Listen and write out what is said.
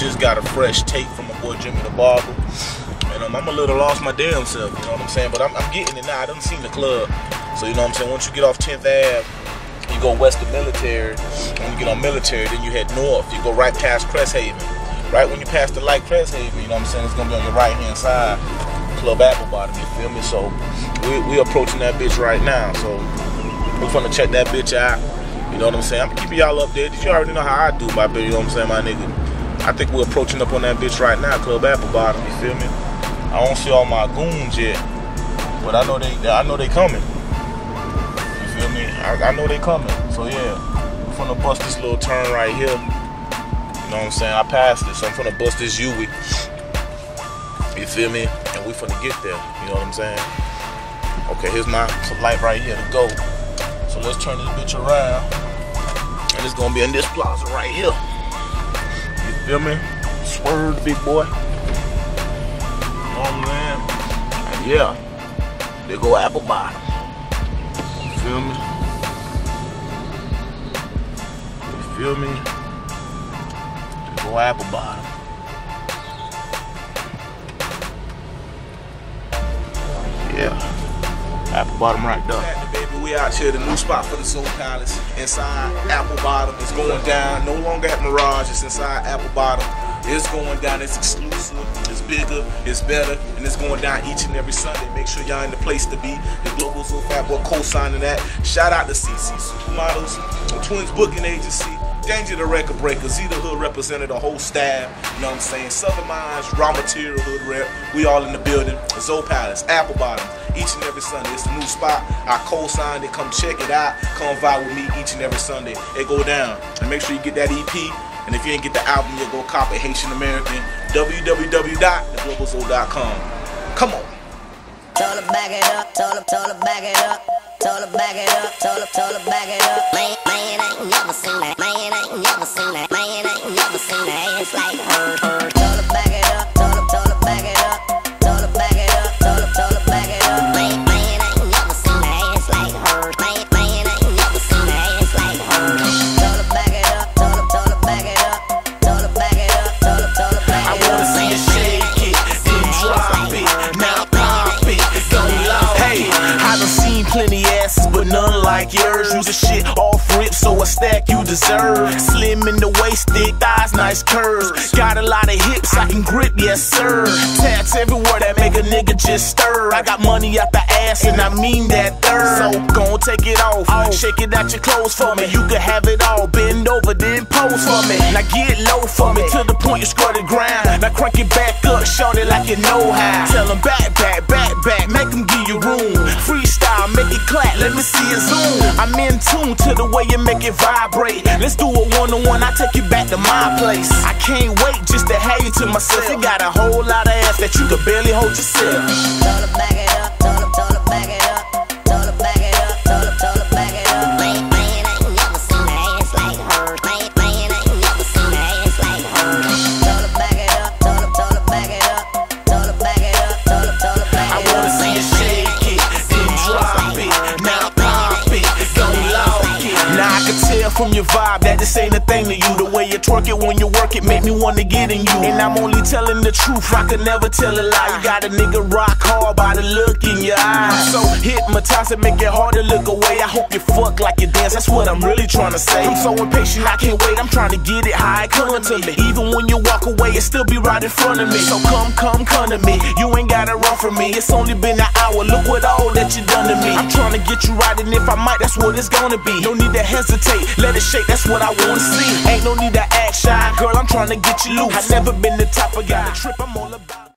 just got a fresh take from my boy Jimmy the Barber. And I'm a little lost my damn self, you know what I'm saying? But I'm getting it now. I done seen the club. So you know what I'm saying? Once you get off 10th Ave, you go west of Military. When you get on Military, then you head north. You go right past Cresthaven. Right when you pass the light Cresthaven, you know what I'm saying? It's gonna be on your right hand side. Club Apple Bottom, you feel me? So we approaching that bitch right now. So we're finna check that bitch out. You know what I'm saying? I'm keeping y'all updated. You already know how I do, my baby. You know what I'm saying, my nigga? I think we're approaching up on that bitch right now, Club Apple Bottom. You feel me? I don't see all my goons yet, but I know they coming. You feel me? I know they coming. So yeah, we're finna bust this little turn right here. You know what I'm saying? I passed it, so I'm finna bust this U-ey. You feel me? And we finna get there. You know what I'm saying? Okay, here's my light right here to go. So let's turn this bitch around. And it's gonna be in this plaza right here. You feel me? Swerve, big boy. You know what I'm saying? And yeah, there go Apple Bottom. You feel me? You feel me? There go Apple Bottom. Yeah. Apple Bottom right there. Baby, we out here, the new spot for the Soul Palace. Inside Apple Bottom. It's going down. No longer at Mirage. It's inside Apple Bottom. It's going down. It's exclusive. It's bigger. It's better. And it's going down each and every Sunday. Make sure y'all in the place to be. The Global Soul Fat Boy co-signing that. Shout out to Cec'se Supermodels, the Twins Booking Agency. Danger the Record Breakers, He the Hood represented, the whole staff, you know what I'm saying? Southern Minds, Raw Material, Hood Rep, we all in the building. The Soul Palace, Apple Bottom, each and every Sunday. It's the new spot. I co-signed it. Come check it out. Come vibe with me each and every Sunday. It go down. And make sure you get that EP. And if you ain't get the album, you'll go cop it. Haitian-American, www.theglobalsoul.com. Come on. Told her back it up, told her back it up. Told her back it up, told her back it up. Man, ain't never seen that. Man, ain't never seen that. Man, ain't never seen that. It's like her. Told her back it up, told her back it up. Told her back it up, told her back it up. Man, ain't never seen that. It's like her. Man, ain't never seen that. It's like her. Told her back it up, told her back it up. Told her back it up, told her back it up. I wanna see you shake it, then drop it. Now pop it, go low. Hey, I done seen plenty asses, but none like yours. Use a shit off rip, so a stack you deserve. Slim in the waist, thick thighs, nice curves. Got a lot of hips I can grip, yes sir. Tats everywhere that make a nigga just stir. I got money out the ass, and I mean that third. So gon' take it off, shake it out your clothes for me. You can have it all, bend over, then pose for me. Now get low for me, to the point you squirt the ground. Now crank it back up, shorty like you know how. Tell them back, make them give you room. Freestyle, make it clap, let me see it zoom. I'm in tune to the way you make it vibrate. Let's do a one-on-one, I take you back to my place. I can't wait just to have you to myself. You got a whole lot of ass that you could barely hold yourself. Told her back it up, told her back it up. Told her back it up, told her back it up. Man, ain't never seen that. It's like her. Man, ain't never seen that. It's like her. Told her back it up, told her back it up. Told her back it up, told her back it up. I wanna see you shake it, then drop it. Now pop it, go low. Now I can tell from your vibe that this ain't a thing to you. The way you twerk it when you work it make me wanna get in you. And I'm only telling the truth, I can never tell a lie. You got a nigga rock hard by the look in your eyes. So hypnotized and make it hard to look away. I hope you fuck like you dance, that's what I'm really trying to say. I'm so impatient, I can't wait, I'm trying to get it how it come to me. Even when you walk away, it still be right in front of me. So come to me, you ain't gotta run from me. It's only been an hour, look what all that you done to me. I'm trying to get you right, and if I might, that's what it's gonna be. No need to hesitate, let it shake, that's what I wanna see. Ain't no need to act shy, girl, I'm trying to get you loose. I never been the type of guy to trip, I'm all about